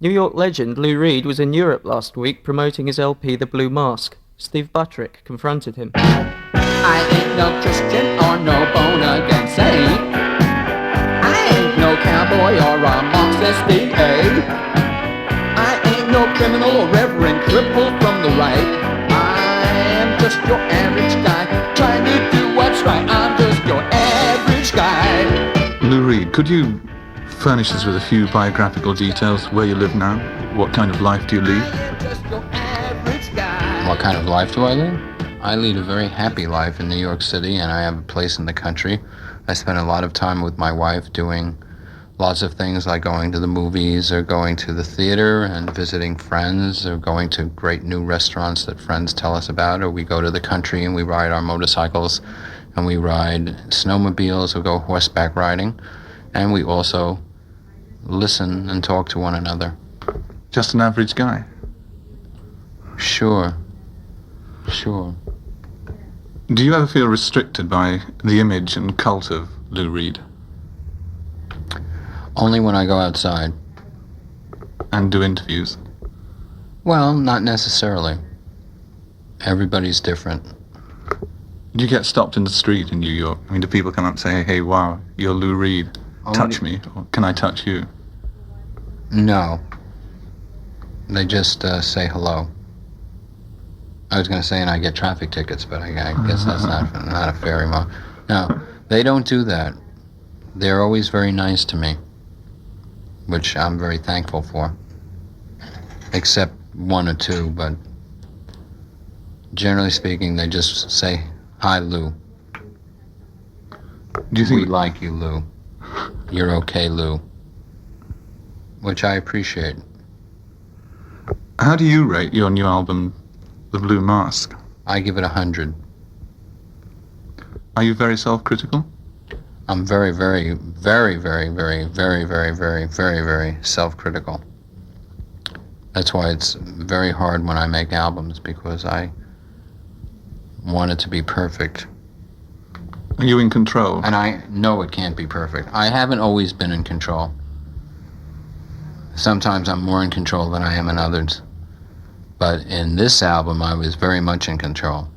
New York legend Lou Reed was in Europe last week promoting his LP The Blue Mask. Steve Buttrick confronted him. I ain't no Christian or no born-again saint. I ain't no cowboy or a Marxist DA. I ain't no criminal or reverend cripple from the right. I am just your average guy, trying to do what's right. I'm just your average guy. Lou Reed, could you furnish us with a few biographical details? Where you live now? What kind of life do you lead? I am just your average guy. What kind of life do I lead? I lead a very happy life in New York City, and I have a place in the country. I spend a lot of time with my wife doing lots of things like going to the movies or going to the theater and visiting friends or going to great new restaurants that friends tell us about, or we go to the country and we ride our motorcycles and we ride snowmobiles or go horseback riding, and we also listen and talk to one another. Just an average guy? Sure. Do you ever feel restricted by the image and cult of Lou Reed? Only when I go outside. And do interviews? Well, not necessarily. Everybody's different. Do you get stopped in the street in New York? I mean, do people come up and say, hey, wow, you're Lou Reed, touch me, or can I touch you? No. They just say hello. I was going to say, and I get traffic tickets, but I guess that's not a fair remark. No, they don't do that. They're always very nice to me, which I'm very thankful for. Except one or two, but generally speaking, they just say, hi, Lou. Do you think we like you, Lou? You're okay, Lou. Which I appreciate. How do you rate your new album, The Blue Mask? I give it 100. Are you very self-critical? I'm very, very, very, very, very, very, very, very, very, very self-critical. That's why it's very hard when I make albums, because I want it to be perfect. Are you in control? And I know it can't be perfect. I haven't always been in control. Sometimes I'm more in control than I am in others. But in this album, I was very much in control,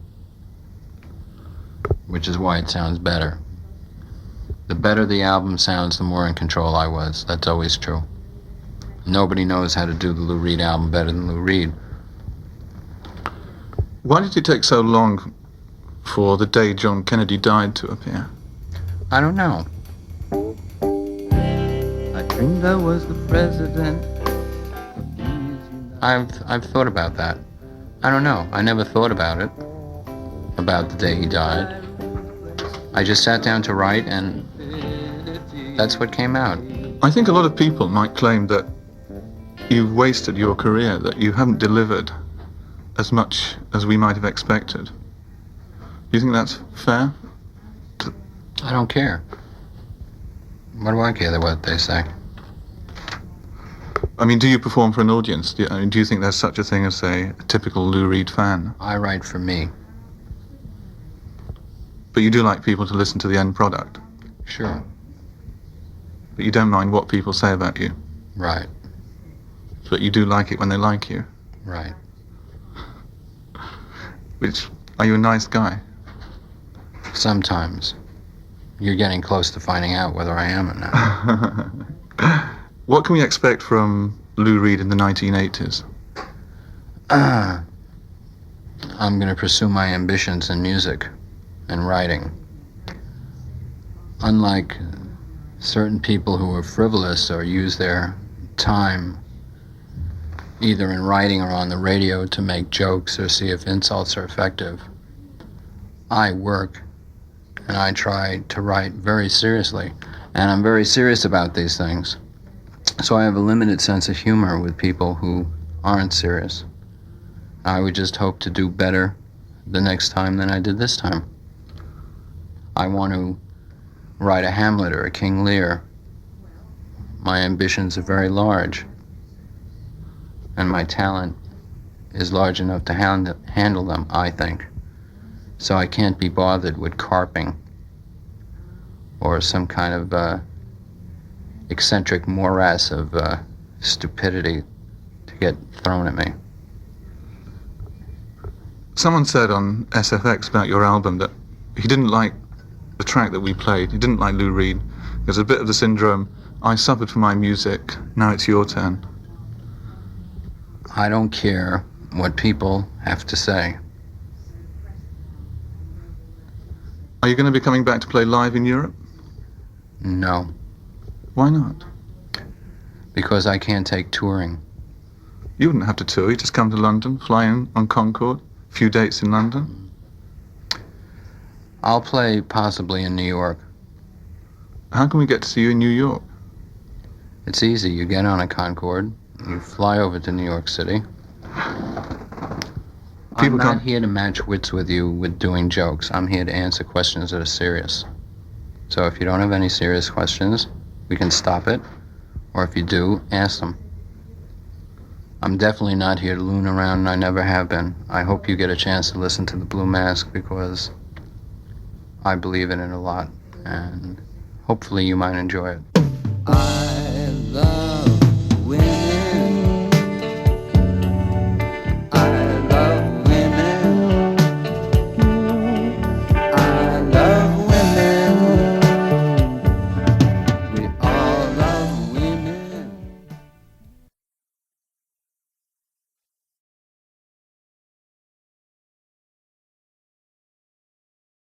which is why it sounds better. The better the album sounds, the more in control I was. That's always true. Nobody knows how to do the Lou Reed album better than Lou Reed. Why did it take so long for the day John Kennedy died to appear? I don't know. I dreamed I was the president. I've thought about that. I don't know. I never thought about it, about the day he died. I just sat down to write, and that's what came out. I think a lot of people might claim that you've wasted your career, that you haven't delivered as much as we might have expected. Do you think that's fair? I don't care. What do I care what they say? I mean, do you perform for an audience? Do you think there's such a thing as, say, a typical Lou Reed fan? I write for me. But you do like people to listen to the end product? Sure. But you don't mind what people say about you? Right. But you do like it when they like you? Right. Are you a nice guy? Sometimes. You're getting close to finding out whether I am or not. What can we expect from Lou Reed in the 1980s? I'm going to pursue my ambitions in music and writing. Unlike certain people who are frivolous or use their time either in writing or on the radio to make jokes or see if insults are effective, I work and I try to write very seriously. And I'm very serious about these things. So I have a limited sense of humor with people who aren't serious. I would just hope to do better the next time than I did this time. I want to write a Hamlet or a King Lear. My ambitions are very large, and my talent is large enough to handle them, I think. So I can't be bothered with carping or some kind of eccentric morass of stupidity get thrown at me. Someone said on SFX about your album that he didn't like the track that we played. He didn't like Lou Reed. There's a bit of the syndrome, I suffered for my music, now it's your turn. I don't care what people have to say. Are you going to be coming back to play live in Europe? No, Why not? because I can't take touring. You wouldn't have to tour, you just come to London, fly in on Concorde, a few dates in London. I'll play possibly in New York. How can we get to see you in New York? It's easy. You get on a Concorde, you fly over to New York City. I'm not here to match wits with you with doing jokes. I'm here to answer questions that are serious. So if you don't have any serious questions, we can stop it. Or if you do, ask them. I'm definitely not here to loon around, and I never have been. I hope you get a chance to listen to the Blue Mask, because I believe in it a lot, and hopefully you might enjoy it. I love